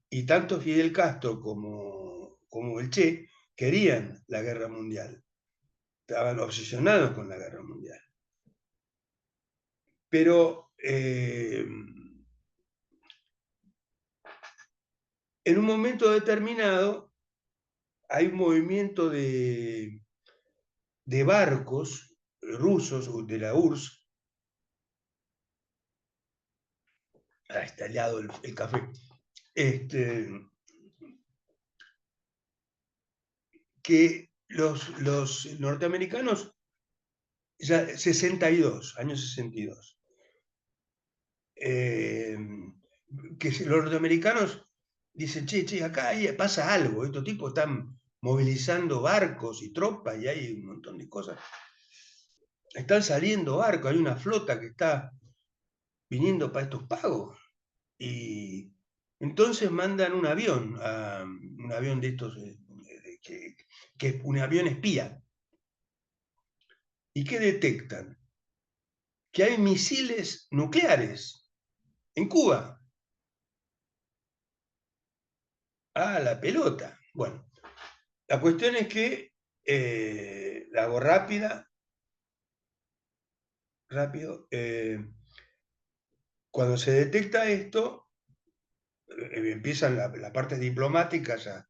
Y tanto Fidel Castro como el Che querían la guerra mundial, estaban obsesionados con la guerra mundial. Pero en un momento determinado hay un movimiento de barcos rusos de la URSS. Está helado el café. Que los norteamericanos, ya 62, años 62, que los norteamericanos dicen, che, acá pasa algo, estos tipos están movilizando barcos y tropas y hay un montón de cosas. Están saliendo barcos, hay una flota que está viniendo para estos pagos. Y entonces mandan un avión, un avión de estos, un avión espía. ¿Y qué detectan? Que hay misiles nucleares en Cuba. Ah, la pelota. Bueno, la cuestión es que la hago rápido. Cuando se detecta esto, empiezan las partes diplomáticas a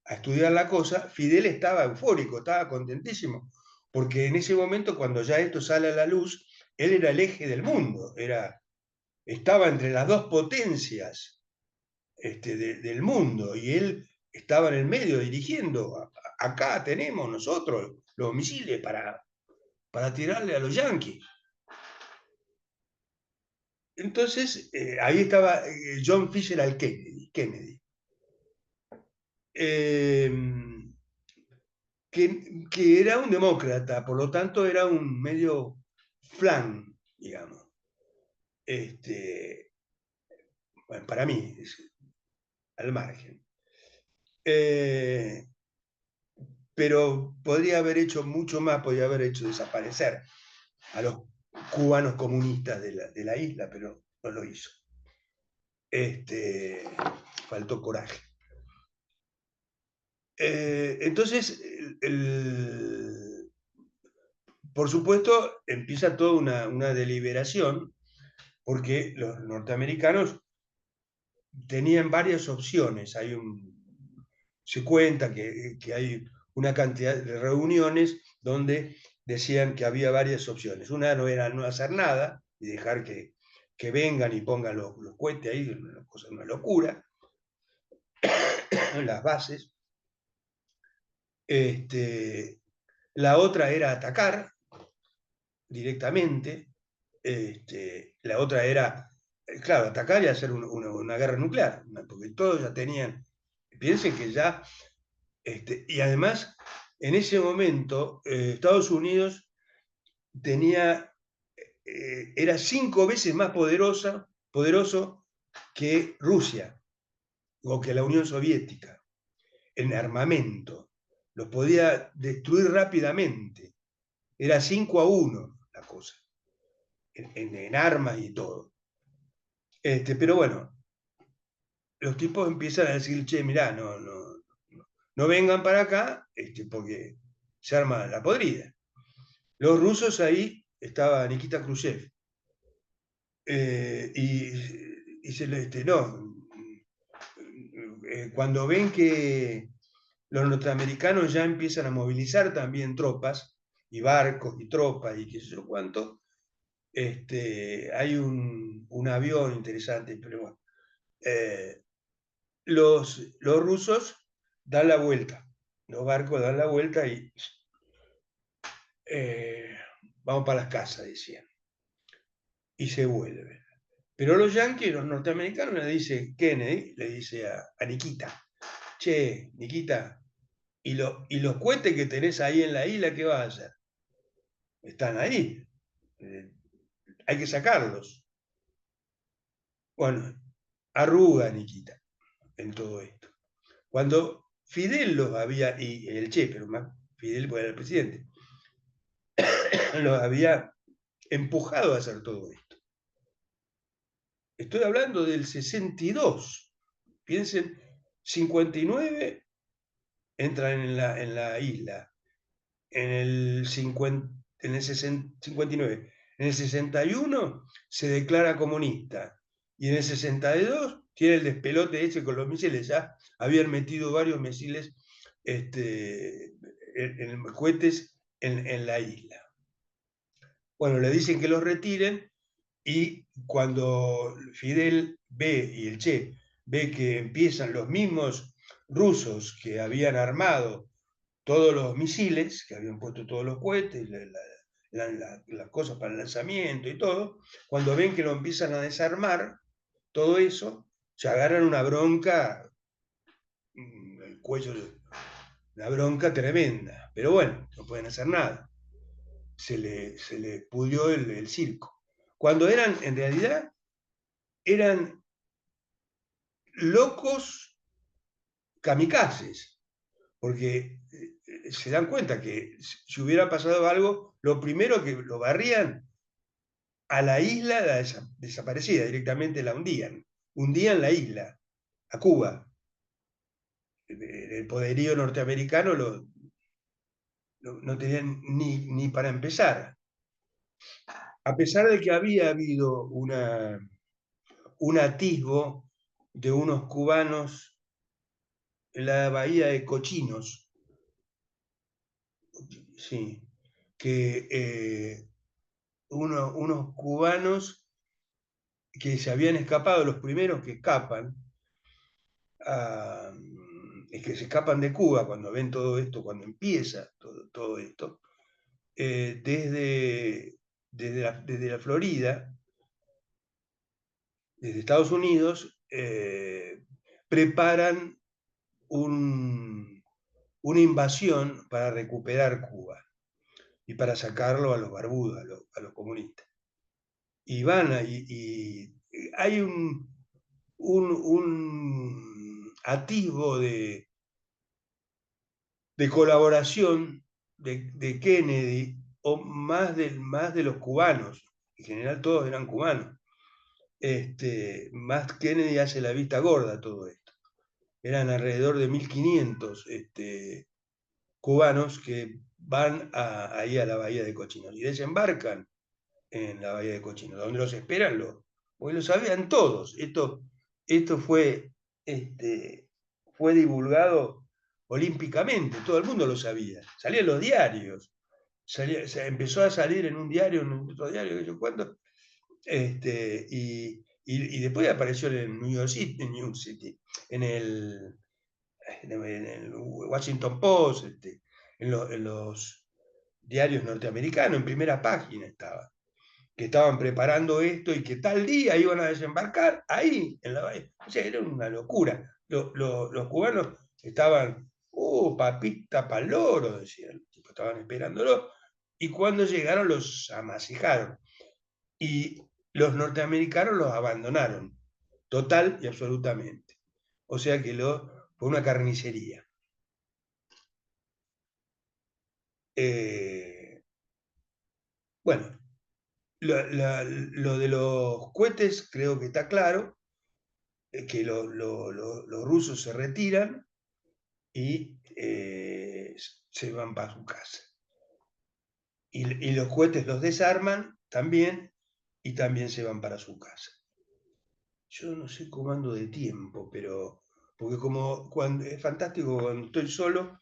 estudiar la cosa. Fidel estaba eufórico, estaba contentísimo, porque en ese momento, cuando ya esto sale a la luz, él era el eje del mundo, estaba entre las dos potencias del mundo, y él estaba en el medio dirigiendo. Acá tenemos nosotros los misiles para tirarle a los yanquis. Entonces, ahí estaba John Fisher al Kennedy. Eh, que era un demócrata, por lo tanto era un medio flan, digamos. Este, bueno, para mí, al margen. Eh, pero podría haber hecho mucho más, podría haber hecho desaparecer a los cubanos comunistas de la isla, pero no lo hizo. Faltó coraje. Entonces, por supuesto, empieza toda una deliberación, porque los norteamericanos tenían varias opciones. Se cuenta que hay una cantidad de reuniones donde decían que había varias opciones. Una no era no hacer nada y dejar que vengan y pongan los cohetes ahí, una locura, las bases. La otra era atacar directamente. La otra era, claro, atacar y hacer una guerra nuclear, porque todos ya tenían, piensen que ya, y además, en ese momento, Estados Unidos tenía, era 5 veces más poderoso que Rusia o que la Unión Soviética en armamento. Los podía destruir rápidamente. Era 5-1 la cosa, en armas y todo. Pero bueno, los tipos empiezan a decir, che, mirá, no vengan para acá, porque se arma la podrida. Los rusos, ahí estaba Nikita Khrushchev, y no, cuando ven que los norteamericanos ya empiezan a movilizar también tropas, y barcos, y tropas, y qué sé yo cuánto, hay un avión interesante, pero bueno, los rusos dan la vuelta, los barcos dan la vuelta y eh, vamos para las casas, decían, y se vuelven. Pero los yanquis, los norteamericanos, le dice Kennedy, le dice a Nikita, che, Nikita, ¿y los cohetes que tenés ahí en la isla, qué vas a hacer? Están ahí, eh, hay que sacarlos. Bueno, arruga Nikita en todo esto. Cuando Fidel los había, y el Che, pero más Fidel era el presidente, los había empujado a hacer todo esto. Estoy hablando del 62. Piensen, 59 entran en la isla, en el 59. En el 61 se declara comunista, y en el 62 tiene el despelote ese con los misiles. Ya habían metido varios misiles, en cohetes en la isla. Bueno, le dicen que los retiren, y cuando Fidel ve, y el Che ve que empiezan los mismos rusos que habían armado todos los misiles, que habían puesto todos los cohetes, las cosas para el lanzamiento y todo, cuando ven que lo empiezan a desarmar, todo eso, se agarran una bronca, el cuello, una bronca tremenda. Pero bueno, no pueden hacer nada. Se le pudrió el circo. Cuando eran, en realidad, eran locos kamikazes, porque se dan cuenta que si hubiera pasado algo, lo primero que lo barrían a la isla, la desaparecida, directamente la hundían la isla, a Cuba. El poderío norteamericano no tenían ni para empezar. A pesar de que había habido un atisbo de unos cubanos en la bahía de Cochinos, sí, que unos cubanos que se habían escapado, los primeros que escapan, es que se escapan de Cuba cuando ven todo esto, cuando empieza todo esto, desde la Florida, desde Estados Unidos, preparan una invasión para recuperar Cuba y para sacarlo a los barbudos, a los comunistas. Y van y hay un atisbo de colaboración de Kennedy, o más de los cubanos, en general todos eran cubanos. Más Kennedy hace la vista gorda a todo esto. Eran alrededor de 1500 cubanos que van ahí a la bahía de Cochinos y desembarcan en la bahía de Cochinos, donde los esperan porque lo sabían todos. Esto fue divulgado olímpicamente, todo el mundo lo sabía. Salían los diarios, empezó a salir en un diario, en otro diario, no sé cuánto, y después apareció en New York City, en el, en el Washington Post, en los diarios norteamericanos, en primera página estaba, que estaban preparando esto y que tal día iban a desembarcar ahí, en la bahía. O sea, era una locura. Los cubanos estaban, papita pa'l loro, decían, estaban esperándolo, y cuando llegaron los amasijaron. Y los norteamericanos los abandonaron, total y absolutamente. O sea que fue una carnicería. Bueno, lo de los cohetes creo que está claro, que los rusos se retiran y se van para su casa. Y los cohetes los desarman también y también se van para su casa. Yo no sé cómo ando de tiempo, pero porque es fantástico cuando estoy solo,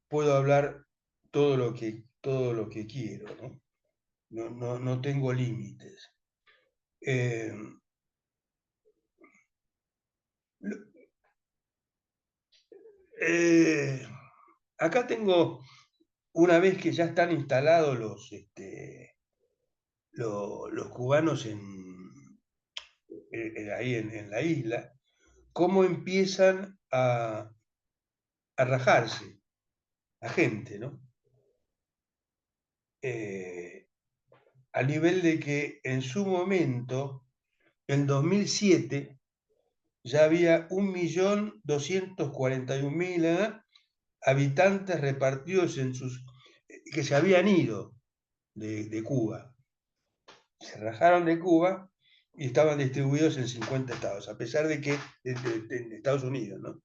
puedo hablar todo lo que quiero, ¿no? No tengo límites. Eh, eh, Acá tengo, una vez que ya están instalados los cubanos ahí en la isla, cómo empiezan a rajarse la gente, ¿no? A nivel de que en su momento, en 2007, ya había 1.241.000 habitantes repartidos que se habían ido de Cuba. Se rajaron de Cuba y estaban distribuidos en 50 estados, a pesar de que, de Estados Unidos, ¿no?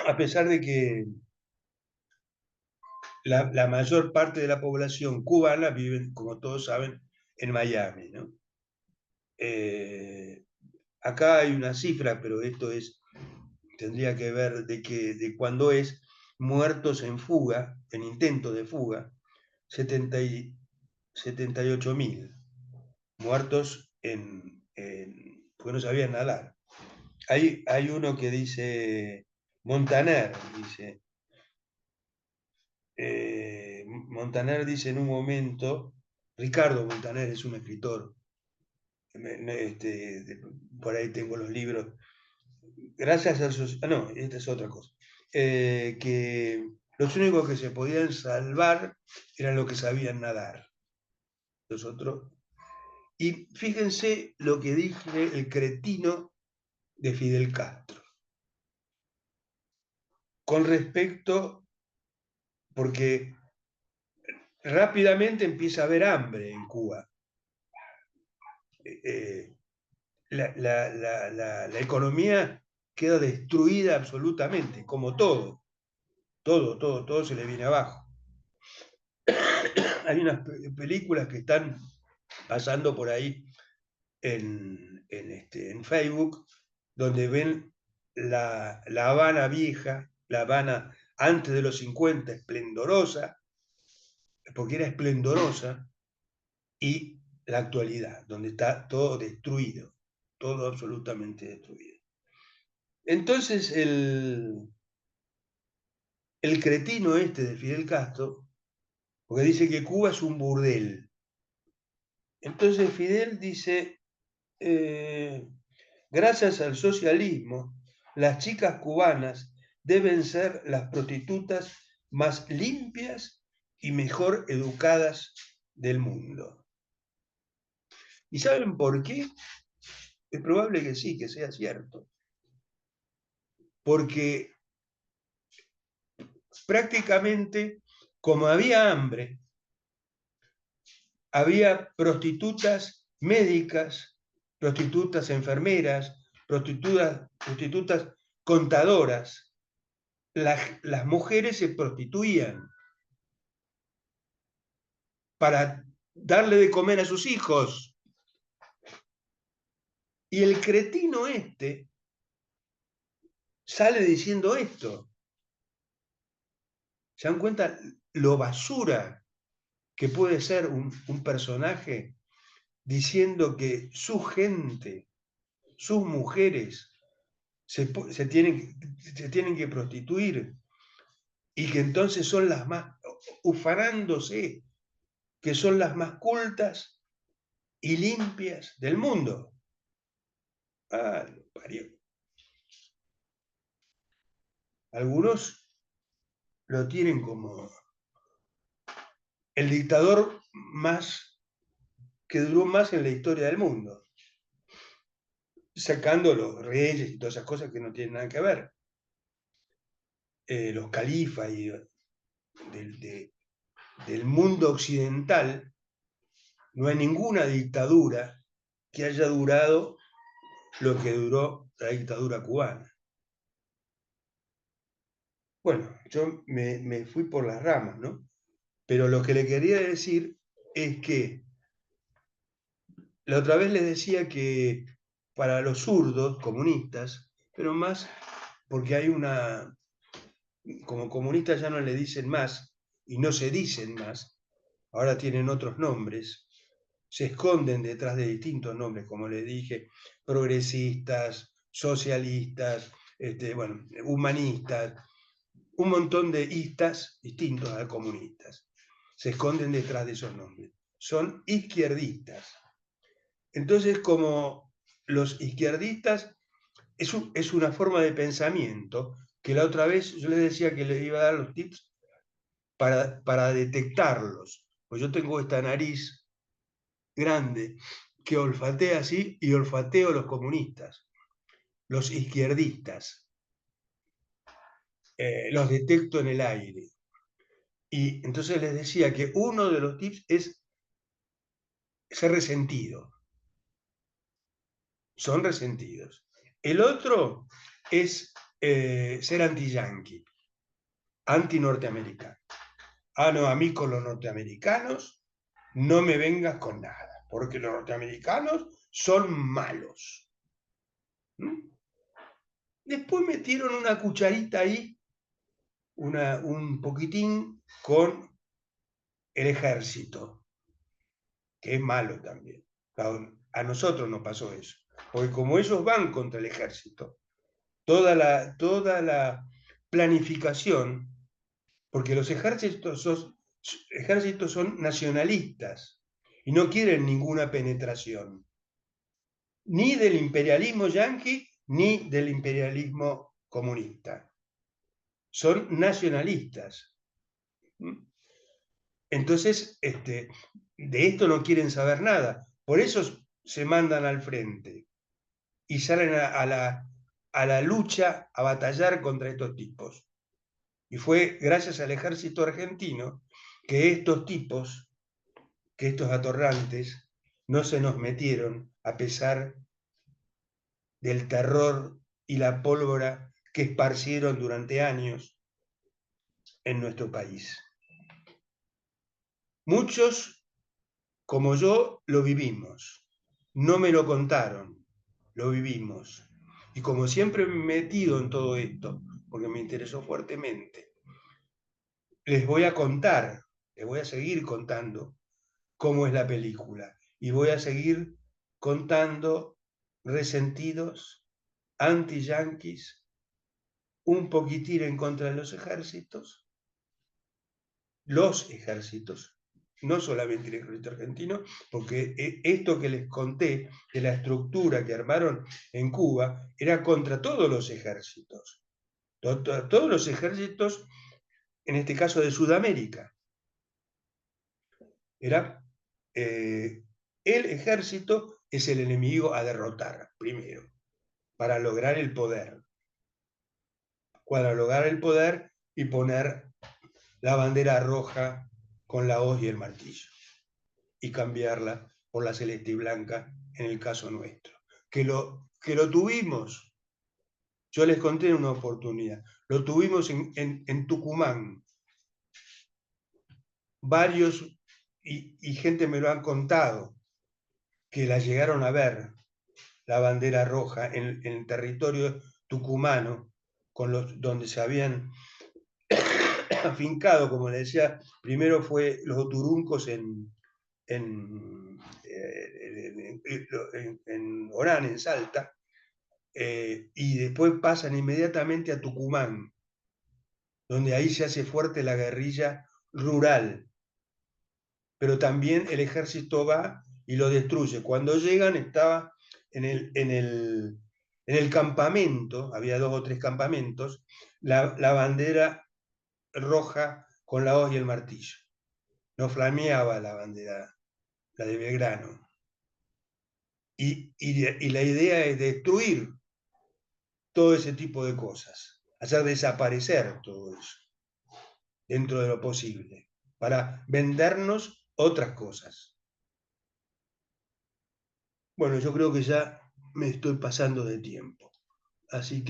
A pesar de que la mayor parte de la población cubana vive, como todos saben, en Miami, ¿no? Acá hay una cifra, pero tendría que ver de cuándo es, muertos en fuga, en intento de fuga, 78.000 muertos porque no sabían nadar. Hay uno que dice, Montaner dice en un momento, Ricardo Montaner es un escritor, por ahí tengo los libros, gracias a no, esta es otra cosa, que los únicos que se podían salvar eran los que sabían nadar, los otros. Y fíjense lo que dije, el cretino de Fidel Castro. Con respecto, porque rápidamente empieza a haber hambre en Cuba. La economía queda destruida absolutamente, como todo. Todo se le viene abajo. Hay unas películas que están pasando por ahí en Facebook, donde ven la Habana vieja, la Habana antes de los 50, esplendorosa, porque era esplendorosa, y la actualidad, donde está todo destruido, todo absolutamente destruido. Entonces el cretino este de Fidel Castro, porque dice que Cuba es un burdel. Entonces Fidel dice, gracias al socialismo, las chicas cubanas deben ser las prostitutas más limpias y mejor educadas del mundo. ¿Y saben por qué? Es probable que sí, que sea cierto. Porque prácticamente, como había hambre, había prostitutas médicas, prostitutas enfermeras, prostitutas contadoras. Las mujeres se prostituían para darle de comer a sus hijos. Y el cretino este sale diciendo esto. ¿Se dan cuenta lo basura que puede ser un personaje diciendo que su gente, sus mujeres, se tienen que prostituir y que entonces son las más, ufanándose, que son las más cultas y limpias del mundo? Ah, lo parió. Algunos lo tienen como el dictador más que duró más en la historia del mundo, sacando los reyes y todas esas cosas que no tienen nada que ver. Los califas y del mundo occidental, no hay ninguna dictadura que haya durado lo que duró la dictadura cubana. Bueno, yo me fui por las ramas, ¿no? Pero lo que le quería decir es que la otra vez les decía que para los zurdos comunistas, pero más porque hay una, como comunistas ya no le dicen más y no se dicen más, ahora tienen otros nombres, se esconden detrás de distintos nombres, como les dije, progresistas, socialistas, bueno, humanistas, un montón de istas distintos a comunistas. Se esconden detrás de esos nombres. Son izquierdistas. Entonces, como los izquierdistas es una forma de pensamiento que la otra vez yo les decía que les iba a dar los tips para detectarlos. Pues yo tengo esta nariz grande que olfatea así y olfateo los comunistas, los izquierdistas. Los detecto en el aire. Y entonces les decía que uno de los tips es ser resentido. Son resentidos. El otro es ser anti-yanqui, anti-norteamericano. Ah, no, a mí con los norteamericanos no me vengas con nada, porque los norteamericanos son malos. ¿Mm? Después metieron una cucharita ahí, un poquitín con el ejército, que es malo también. A nosotros nos pasó eso, porque como ellos van contra el ejército, toda la planificación, porque los ejércitos son nacionalistas y no quieren ninguna penetración, ni del imperialismo yanqui, ni del imperialismo comunista. Son nacionalistas. Entonces, de esto no quieren saber nada. Por eso se mandan al frente. y salen a la lucha, a batallar contra estos tipos. Y fue gracias al ejército argentino que estos tipos, que estos atorrantes, no se nos metieron a pesar del terror y la pólvora que esparcieron durante años en nuestro país. Muchos, como yo, lo vivimos. No me lo contaron, lo vivimos. Y como siempre me he metido en todo esto, porque me interesó fuertemente, les voy a contar, les voy a seguir contando cómo es la película. Y voy a seguir contando resentidos, anti-yanquis, un poquitín en contra de los ejércitos, no solamente el ejército argentino, porque esto que les conté, de la estructura que armaron en Cuba, era contra todos los ejércitos. Todos los ejércitos, en este caso de Sudamérica. Era el ejército es el enemigo a derrotar primero, para lograr el poder. Para lograr el poder y poner la bandera roja con la hoz y el martillo. Y cambiarla por la celeste y blanca en el caso nuestro. Que lo tuvimos, yo les conté en una oportunidad, lo tuvimos en Tucumán. Varios, y gente me lo han contado, que la llegaron a ver, la bandera roja en el territorio tucumano, donde se habían afincado, como le decía, primero fue los oturuncos en, en Orán, en Salta, y después pasan inmediatamente a Tucumán, donde ahí se hace fuerte la guerrilla rural, pero también el ejército va y lo destruye. Cuando llegan estaba en el campamento, había 2 o 3 campamentos, la bandera roja con la hoz y el martillo. No flameaba la bandera, la de Belgrano. Y la idea es destruir todo ese tipo de cosas, hacer desaparecer todo eso dentro de lo posible, para vendernos otras cosas. Bueno, yo creo que ya me estoy pasando de tiempo, así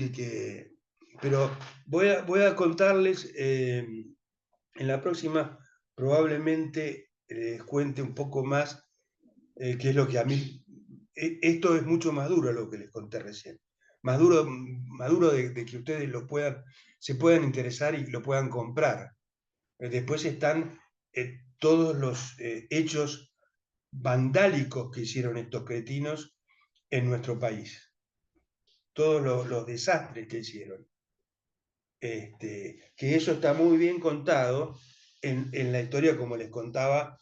pero voy a contarles, en la próxima probablemente les cuente un poco más qué es lo que a mí, esto es mucho más duro lo que les conté recién, más duro de que ustedes se puedan interesar y lo puedan comprar. Después están todos los hechos vandálicos que hicieron estos cretinos en nuestro país, todos los desastres que hicieron. Que eso está muy bien contado en la historia, como les contaba,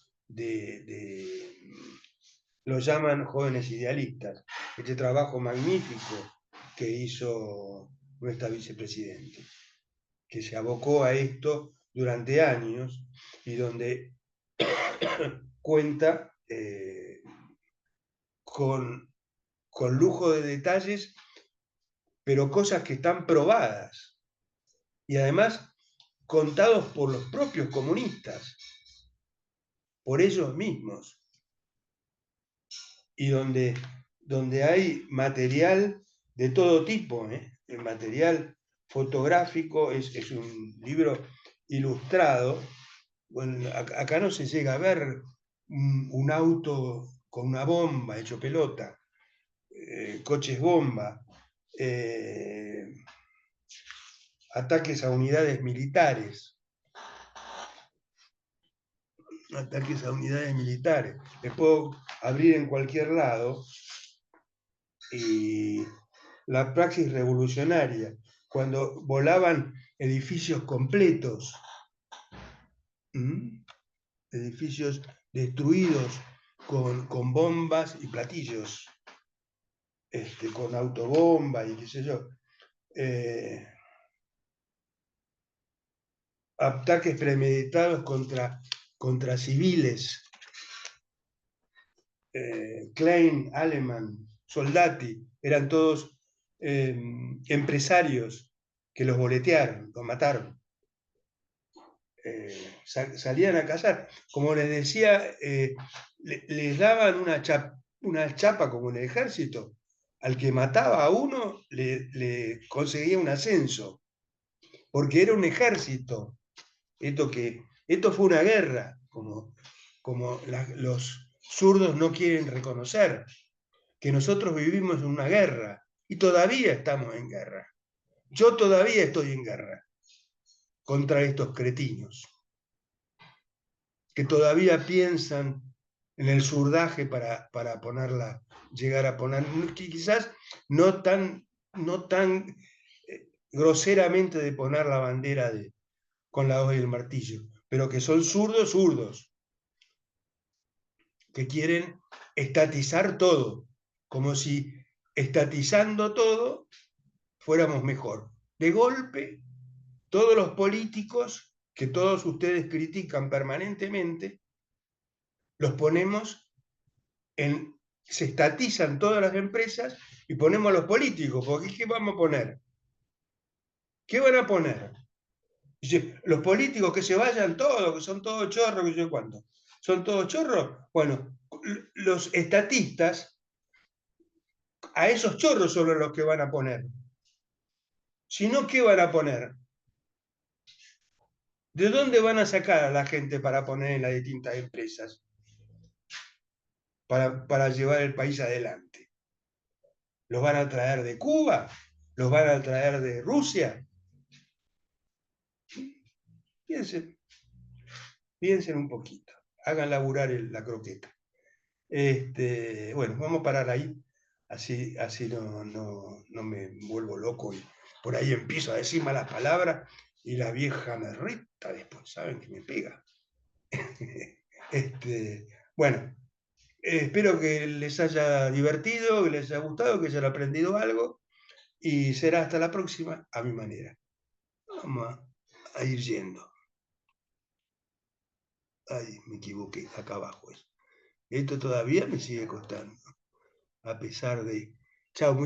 lo llaman Jóvenes Idealistas, este trabajo magnífico que hizo nuestra vicepresidenta, que se abocó a esto durante años y donde cuenta con lujo de detalles, pero cosas que están probadas y además contados por los propios comunistas, por ellos mismos, y donde hay material de todo tipo, el material fotográfico es un libro ilustrado. Bueno, acá no se llega a ver un auto con una bomba hecho pelota, coches bomba, ataques a unidades militares, Les puedo abrir en cualquier lado. Y la praxis revolucionaria, cuando volaban edificios completos, edificios destruidos con bombas y platillos, con autobomba y qué sé yo. Ataques premeditados contra civiles. Klein, Aleman, soldati, eran todos empresarios que los boletearon, los mataron. Salían a cazar. Como les decía, les daban una chapa como en el ejército. Al que mataba a uno le conseguía un ascenso, porque era un ejército. Esto fue una guerra, como los zurdos no quieren reconocer, que nosotros vivimos en una guerra y todavía estamos en guerra. Yo todavía estoy en guerra contra estos cretinos que todavía piensan en el zurdaje para llegar a poner, quizás no tan groseramente de poner la bandera con la hoja y el martillo, pero que son zurdos, que quieren estatizar todo, como si estatizando todo fuéramos mejor. De golpe, todos los políticos que todos ustedes critican permanentemente, los ponemos se estatizan todas las empresas y ponemos a los políticos, porque ¿qué vamos a poner? ¿Qué van a poner? Dice, los políticos que se vayan todos, que son todos chorros, que sé cuánto. ¿Son todos chorros? Bueno, los estatistas, a esos chorros son los que van a poner. Si no, ¿qué van a poner? ¿De dónde van a sacar a la gente para poner en las distintas empresas? Para llevar el país adelante. ¿Los van a traer de Cuba? ¿Los van a traer de Rusia? Piensen un poquito, hagan laburar la croqueta. Bueno, vamos a parar ahí, así no me vuelvo loco y por ahí empiezo a decir malas palabras y la vieja me reta después, saben que me pega. Bueno, espero que les haya divertido, que les haya gustado, que hayan aprendido algo y será hasta la próxima a mi manera. Vamos a ir yendo. Ay, me equivoqué, acá abajo es. Esto todavía me sigue costando, a pesar de... Chao.